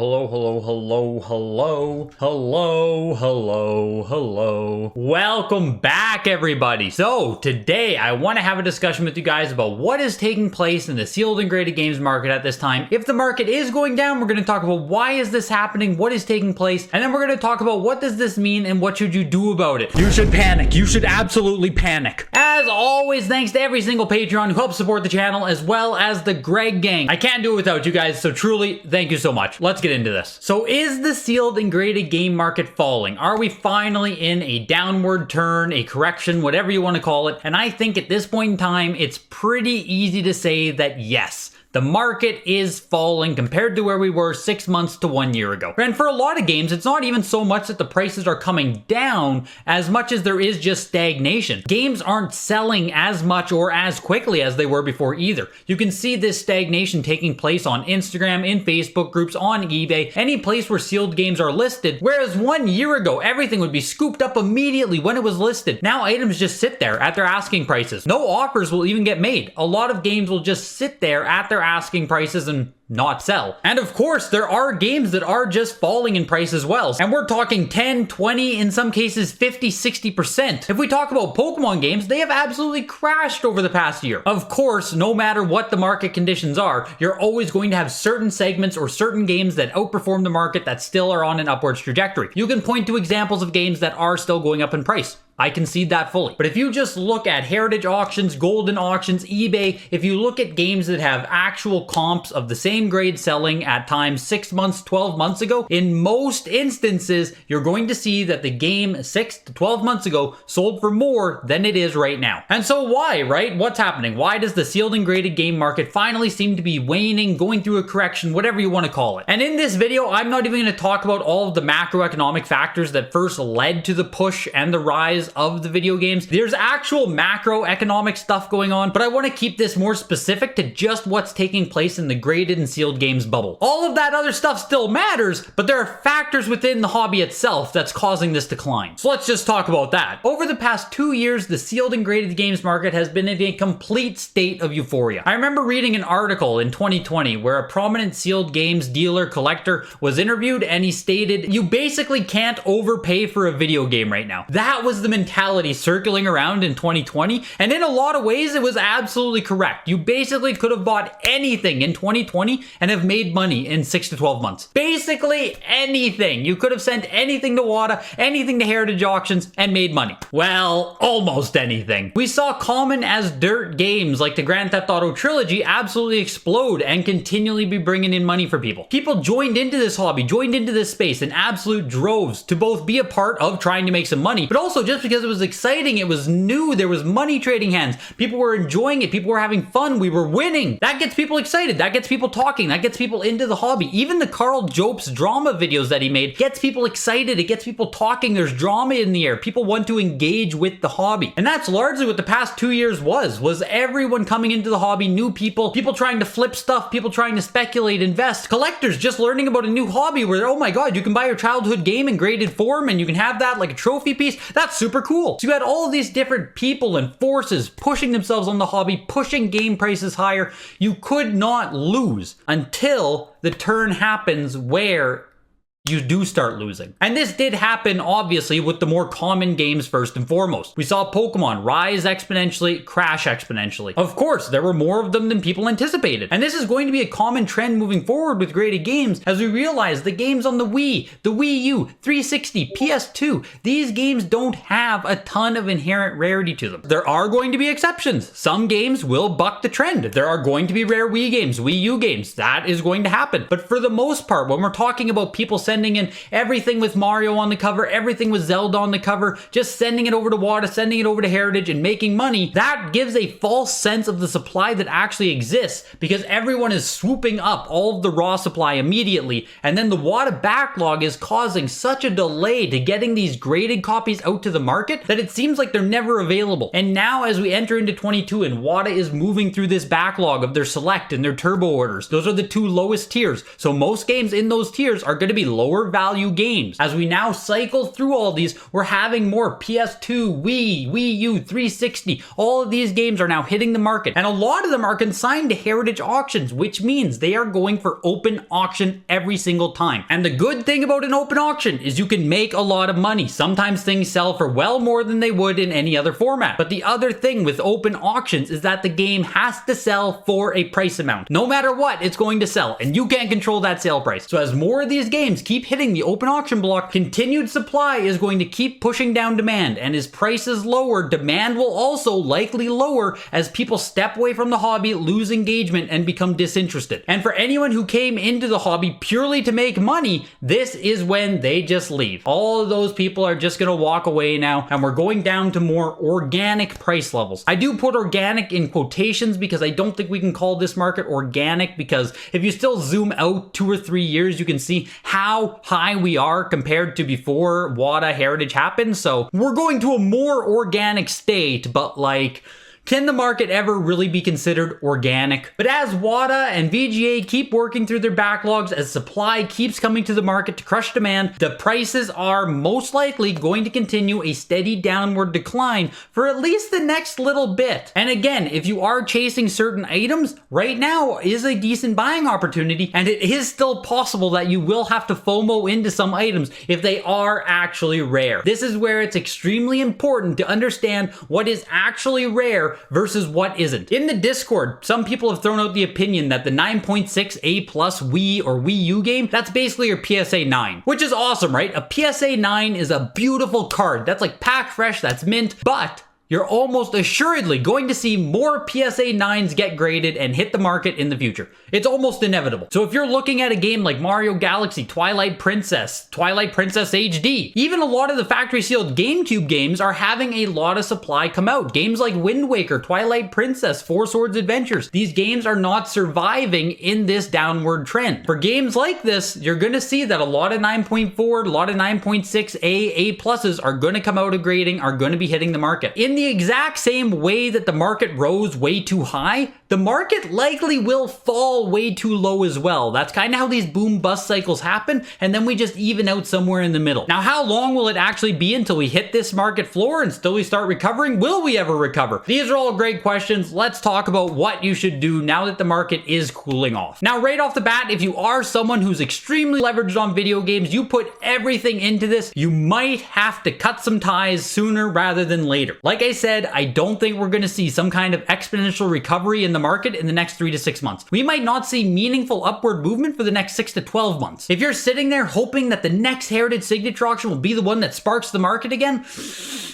Hello, hello, hello, hello, hello, hello, hello. Welcome back, everybody. So today I want to have a discussion with you guys about what is taking place in the sealed and graded games market at this time. If the market is going down, we're going to talk about why is this happening, what is taking place, and then we're going to talk about what does this mean and what should you do about it. You should panic. You should absolutely panic. As always, thanks to every single Patreon who helps support the channel, as well as the Greg gang. I can't do it without you guys, so truly, thank you so much. Let's get into this. So is the sealed and graded game market falling? Are we finally in a downward turn, a correction, whatever you want to call it? And I think at this point in time, it's pretty easy to say that yes, the market is falling compared to where we were 6 months to 1 year ago. And for a lot of games, it's not even so much that the prices are coming down as much as there is just stagnation. Games aren't selling as much or as quickly as they were before either. You can see this stagnation taking place on Instagram, in Facebook groups, on eBay, any place where sealed games are listed. Whereas 1 year ago, everything would be scooped up immediately when it was listed. Now items just sit there at their asking prices. No offers will even get made. A lot of games will just sit there at their asking prices and not sell. And of course, there are games that are just falling in price as well. And we're talking 10, 20, in some cases 50, 60%. If we talk about Pokemon games, they have absolutely crashed over the past year. Of course, no matter what the market conditions are, you're always going to have certain segments or certain games that outperform the market that still are on an upwards trajectory. You can point to examples of games that are still going up in price. I concede that fully. But if you just look at heritage auctions, golden auctions, eBay, if you look at games that have actual comps of the same grade selling at times 6 months, 12 months ago, in most instances, you're going to see that the game 6 to 12 months ago sold for more than it is right now. And so why, right? What's happening? Why does the sealed and graded game market finally seem to be waning, going through a correction, whatever you want to call it? And in this video, I'm not even going to talk about all of the macroeconomic factors that first led to the push and the rise of the video games. There's actual macroeconomic stuff going on, but I want to keep this more specific to just what's taking place in the graded and sealed games bubble. All of that other stuff still matters, but there are factors within the hobby itself that's causing this decline. So let's just talk about that. Over the past 2 years, the sealed and graded games market has been in a complete state of euphoria. I remember reading an article in 2020 where a prominent sealed games dealer collector was interviewed, and he stated, "You basically can't overpay for a video game right now." That was the mentality circling around in 2020, and in a lot of ways it was absolutely correct. You basically could have bought anything in 2020 and have made money in 6 to 12 months. Basically anything. You could have sent anything to WATA, anything to heritage auctions, and made money. Well, almost anything. We saw common as dirt games like the Grand Theft Auto trilogy absolutely explode and continually be bringing in money for people. People joined into this hobby, joined into this space in absolute droves to both be a part of trying to make some money, but also just because it was exciting, it was new, there was money trading hands, people were enjoying it, people were having fun, we were winning. That gets people excited, that gets people talking, that gets people into the hobby. Even the Carl Jopes drama videos that he made gets people excited, it gets people talking, there's drama in the air, people want to engage with the hobby. And that's largely what the past 2 years was everyone coming into the hobby, new people, people trying to flip stuff, people trying to speculate, invest, collectors just learning about a new hobby where, oh my god, you can buy your childhood game in graded form and you can have that like a trophy piece. That's super cool. So you had all of these different people and forces pushing themselves on the hobby, pushing game prices higher. You could not lose until the turn happens where you do start losing. And this did happen, obviously, with the more common games first and foremost. We saw Pokemon rise exponentially, crash exponentially. Of course, there were more of them than people anticipated. And this is going to be a common trend moving forward with graded games, as we realize the games on the Wii, the Wii U, 360, PS2, these games don't have a ton of inherent rarity to them. There are going to be exceptions. Some games will buck the trend. There are going to be rare Wii games, Wii U games. That is going to happen. But for the most part, when we're talking about people sending in everything with Mario on the cover, everything with Zelda on the cover, just sending it over to WATA, sending it over to Heritage and making money, that gives a false sense of the supply that actually exists because everyone is swooping up all of the raw supply immediately, and then the WATA backlog is causing such a delay to getting these graded copies out to the market that it seems like they're never available. And now as we enter into 22 and WATA is moving through this backlog of their select and their turbo orders, those are the two lowest tiers. So most games in those tiers are going to be lower value games. As we now cycle through all these, we're having more PS2, Wii U, 360. All of these games are now hitting the market, and a lot of them are consigned to heritage auctions, which means they are going for open auction every single time. And the good thing about an open auction is you can make a lot of money. Sometimes things sell for well more than they would in any other format. But the other thing with open auctions is that the game has to sell for a price amount. No matter what, it's going to sell, and you can't control that sale price. So as more of these games keep hitting the open auction block, continued supply is going to keep pushing down demand, and as prices lower, demand will also likely lower as people step away from the hobby, lose engagement, and become disinterested. And for anyone who came into the hobby purely to make money, this is when they just leave. All of those people are just gonna walk away now, and we're going down to more organic price levels. I do put organic in quotations because I don't think we can call this market organic, because if you still zoom out 2 or 3 years, you can see how high we are compared to before WATA Heritage happened. So we're going to a more organic state, but like, can the market ever really be considered organic? But as WATA and VGA keep working through their backlogs, as supply keeps coming to the market to crush demand, the prices are most likely going to continue a steady downward decline for at least the next little bit. And again, if you are chasing certain items, right now is a decent buying opportunity, and it is still possible that you will have to FOMO into some items if they are actually rare. This is where it's extremely important to understand what is actually rare versus what isn't. In the Discord, some people have thrown out the opinion that the 9.6 A+ Wii or Wii U game, that's basically your PSA 9, which is awesome, right? A PSA 9 is a beautiful card. That's like pack fresh, that's mint, but you're almost assuredly going to see more PSA 9s get graded and hit the market in the future. It's almost inevitable. So if you're looking at a game like Mario Galaxy, Twilight Princess HD, even a lot of the factory sealed GameCube games are having a lot of supply come out. Games like Wind Waker, Twilight Princess, Four Swords Adventures, these games are not surviving in this downward trend. For games like this, you're gonna see that a lot of 9.4, a lot of 9.6 A+s are gonna come out of grading, are gonna be hitting the market. In the exact same way that the market rose way too high, the market likely will fall way too low as well. That's kind of how these boom bust cycles happen, and then we just even out somewhere in the middle. Now, how long will it actually be until we hit this market floor and still we start recovering? Will we ever recover? These are all great questions. Let's talk about what you should do now that the market is cooling off. Now, right off the bat, if you are someone who's extremely leveraged on video games, you put everything into this, you might have to cut some ties sooner rather than later. Like I said, I don't think we're going to see some kind of exponential recovery in the market in the next 3 to 6 months. We might not see meaningful upward movement for the next 6 to 12 months. If you're sitting there hoping that the next Heritage Signature auction will be the one that sparks the market again,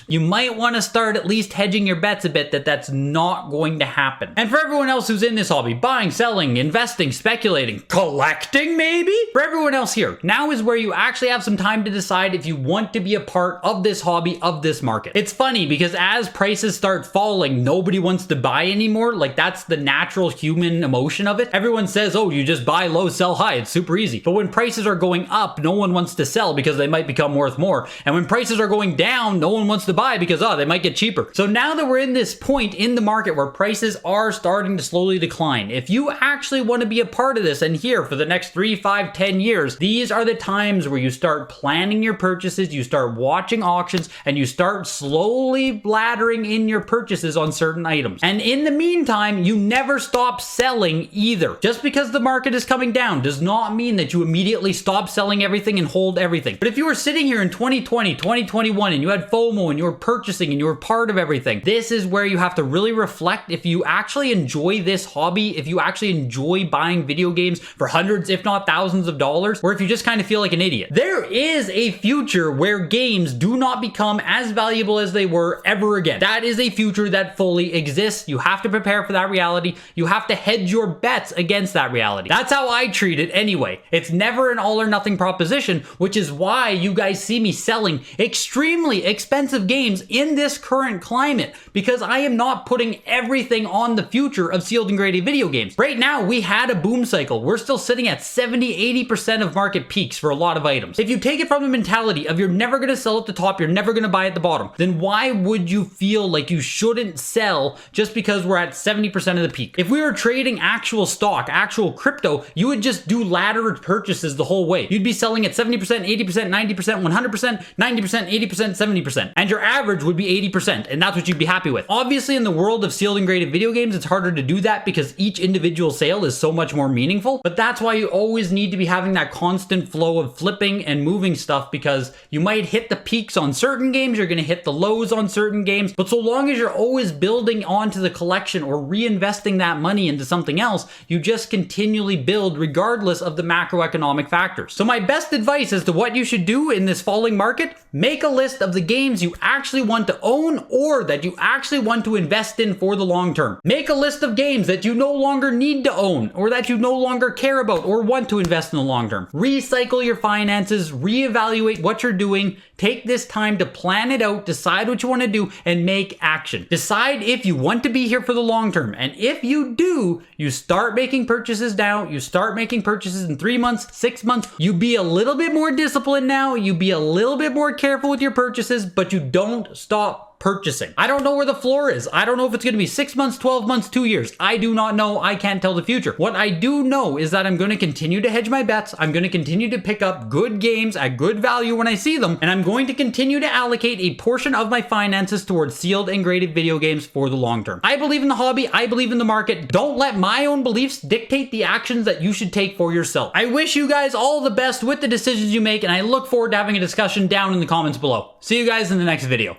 you might want to start at least hedging your bets a bit that that's not going to happen. And for everyone else who's in this hobby, buying, selling, investing, speculating, collecting maybe? For everyone else here, now is where you actually have some time to decide if you want to be a part of this hobby, of this market. It's funny because as prices start falling, nobody wants to buy anymore. Like, that's the natural human emotion of it. Everyone says, oh, you just buy low, sell high. It's super easy. But when prices are going up, no one wants to sell because they might become worth more. And when prices are going down, no one wants to buy because, oh, they might get cheaper. So now that we're in this point in the market where prices are starting to slowly decline, if you actually want to be a part of this and here for the next 3, 5, 10 years, these are the times where you start planning your purchases, you start watching auctions, and you start slowly laddering in your purchases on certain items. And in the meantime, you never stop selling either. Just because the market is coming down does not mean that you immediately stop selling everything and hold everything. But if you were sitting here in 2020, 2021, and you had FOMO and you were purchasing and you were part of everything, this is where you have to really reflect if you actually enjoy this hobby, if you actually enjoy buying video games for hundreds, if not thousands of dollars, or if you just kind of feel like an idiot. There is a future where games do not become as valuable as they were ever again. That is a future that fully exists. You have to prepare for that reality. You have to hedge your bets against that reality. That's how I treat it anyway. It's never an all or nothing proposition, which is why you guys see me selling extremely expensive games in this current climate, because I am not putting everything on the future of sealed and graded video games. Right now, we had a boom cycle. We're still sitting at 70-80% of market peaks for a lot of items. If you take it from the mentality of you're never going to sell at the top, you're never going to buy at the bottom, then why would you you feel like you shouldn't sell just because we're at 70% of the peak. If we were trading actual stock, actual crypto, you would just do laddered purchases the whole way. You'd be selling at 70%, 80%, 90%, 100%, 90%, 80%, 70%. And your average would be 80%, and that's what you'd be happy with. Obviously, in the world of sealed and graded video games, it's harder to do that because each individual sale is so much more meaningful. But that's why you always need to be having that constant flow of flipping and moving stuff, because you might hit the peaks on certain games, you're going to hit the lows on certain games. But so long as you're always building onto the collection or reinvesting that money into something else, you just continually build regardless of the macroeconomic factors. So my best advice as to what you should do in this falling market: make a list of the games you actually want to own or that you actually want to invest in for the long term. Make a list of games that you no longer need to own or that you no longer care about or want to invest in the long term. Recycle your finances, reevaluate what you're doing, take this time to plan it out, decide what you want to do, and make action. Decide if you want to be here for the long term. And if you do, you start making purchases now, you start making purchases in 3 months, 6 months, you be a little bit more disciplined now, you be a little bit more careful with your purchases, but you don't stop purchasing. I don't know where the floor is. I don't know if it's going to be 6 months, 12 months, 2 years. I do not know. I can't tell the future. What I do know is that I'm going to continue to hedge my bets. I'm going to continue to pick up good games at good value when I see them. And I'm going to continue to allocate a portion of my finances towards sealed and graded video games for the long term. I believe in the hobby. I believe in the market. Don't let my own beliefs dictate the actions that you should take for yourself. I wish you guys all the best with the decisions you make, and I look forward to having a discussion down in the comments below. See you guys in the next video.